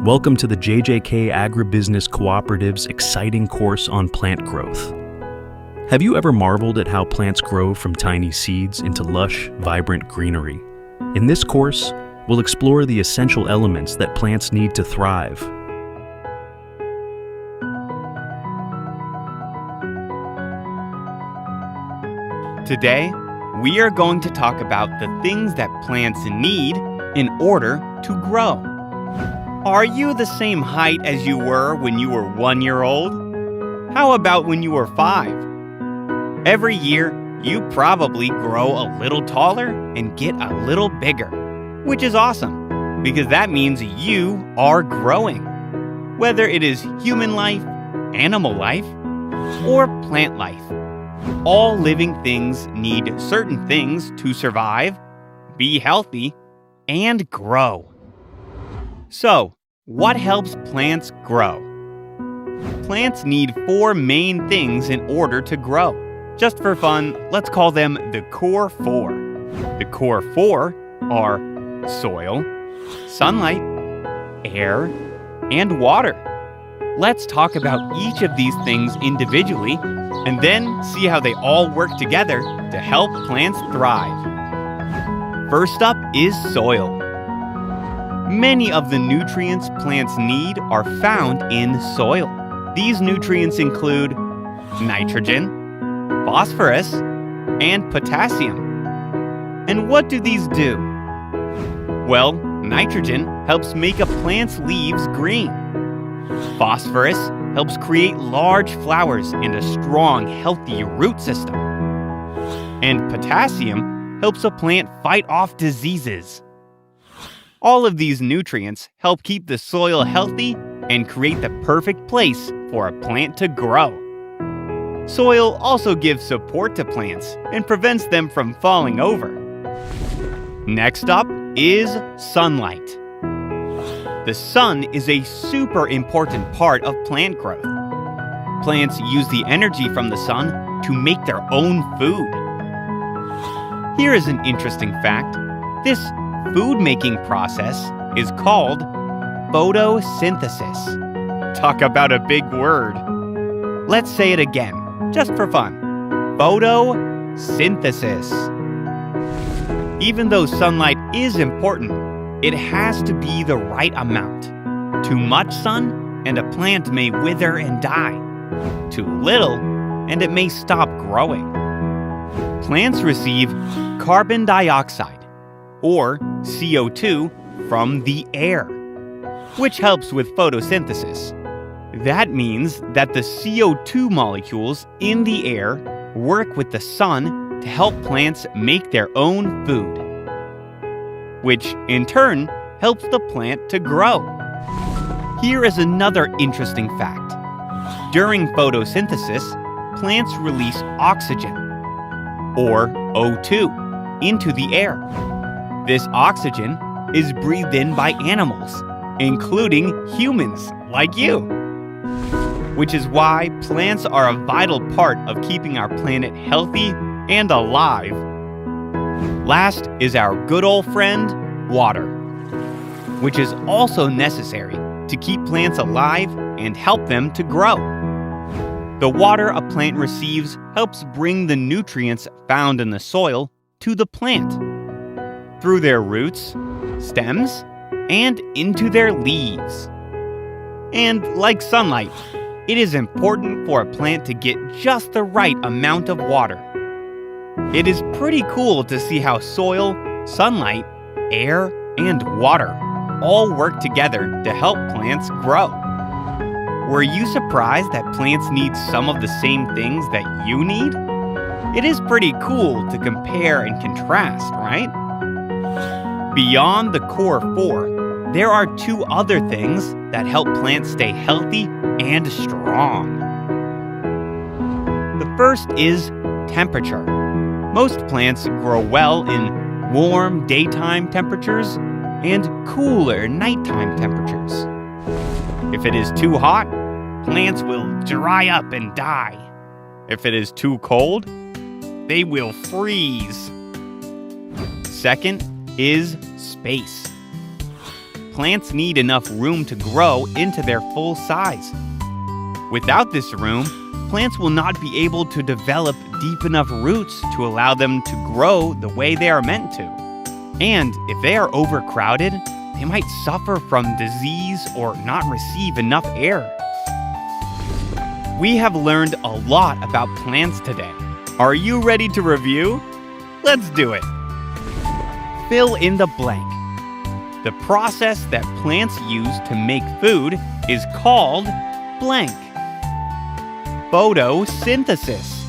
Welcome to the JJK Agribusiness Cooperative's exciting course on plant growth. Have you ever marveled at how plants grow from tiny seeds into lush, vibrant greenery? In this course, we'll explore the essential elements that plants need to thrive. Today, we are going to talk about the things that plants need in order to grow. Are you the same height as you were when you were 1 year old? How about when you were 5? Every year, you probably grow a little taller and get a little bigger, which is awesome because that means you are growing. Whether it is human life, animal life, or plant life, all living things need certain things to survive, be healthy, and grow. So, what helps plants grow? Plants need 4 main things in order to grow. Just for fun, let's call them the core 4. The core 4 are soil, sunlight, air, and water. Let's talk about each of these things individually and then see how they all work together to help plants thrive. First up is soil. Many of the nutrients plants need are found in soil. These nutrients include nitrogen, phosphorus, and potassium. And what do these do? Well, nitrogen helps make a plant's leaves green. Phosphorus helps create large flowers and a strong, healthy root system. And potassium helps a plant fight off diseases. All of these nutrients help keep the soil healthy and create the perfect place for a plant to grow. Soil also gives support to plants and prevents them from falling over. Next up is sunlight. The sun is a super important part of plant growth. Plants use the energy from the sun to make their own food. Here is an interesting fact. This food-making process is called photosynthesis. Talk about a big word. Let's say it again, just for fun. Photosynthesis. Even though sunlight is important, it has to be the right amount. Too much sun, and a plant may wither and die. Too little, and it may stop growing. Plants receive carbon dioxide, or CO2, from the air, which helps with photosynthesis. That means that the CO2 molecules in the air work with the sun to help plants make their own food, which in turn helps the plant to grow. Here is another interesting fact. During photosynthesis, plants release oxygen, or O2, into the air. This oxygen is breathed in by animals, including humans like you, which is why plants are a vital part of keeping our planet healthy and alive. Last is our good old friend, water, which is also necessary to keep plants alive and help them to grow. The water a plant receives helps bring the nutrients found in the soil to the plant, through their roots, stems, and into their leaves. And like sunlight, it is important for a plant to get just the right amount of water. It is pretty cool to see how soil, sunlight, air, and water all work together to help plants grow. Were you surprised that plants need some of the same things that you need? It is pretty cool to compare and contrast, right? Beyond the core 4, there are 2 other things that help plants stay healthy and strong. The first is temperature. Most plants grow well in warm daytime temperatures and cooler nighttime temperatures. If it is too hot, plants will dry up and die. If it is too cold, they will freeze. Second is space. plants need enough room to grow into their full size. Without this room, plants will not be able to develop deep enough roots to allow them to grow the way they are meant to. And if they are overcrowded, they might suffer from disease or not receive enough air. We have learned a lot about plants today. Are you ready to review? Let's do it. Fill in the blank. The process that plants use to make food is called blank. Photosynthesis.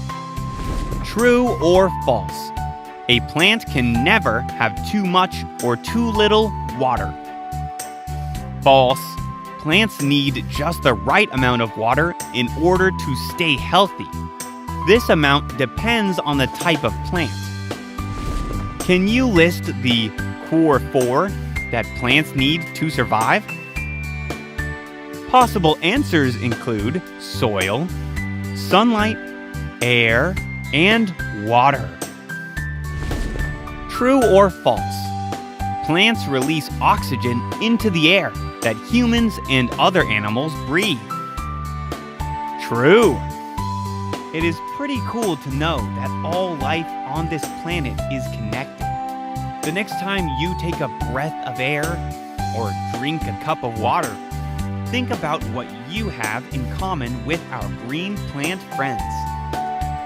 True or false? A plant can never have too much or too little water. False. Plants need just the right amount of water in order to stay healthy. This amount depends on the type of plant. Can you list the core 4 that plants need to survive? Possible answers include soil, sunlight, air, and water. True or false? Plants release oxygen into the air that humans and other animals breathe. True. It is pretty cool to know that all life on this planet is connected. The next time you take a breath of air or drink a cup of water, think about what you have in common with our green plant friends.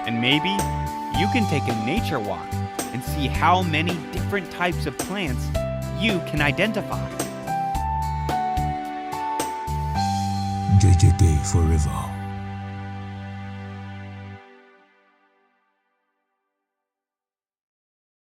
And maybe you can take a nature walk and see how many different types of plants you can identify. JJK forever.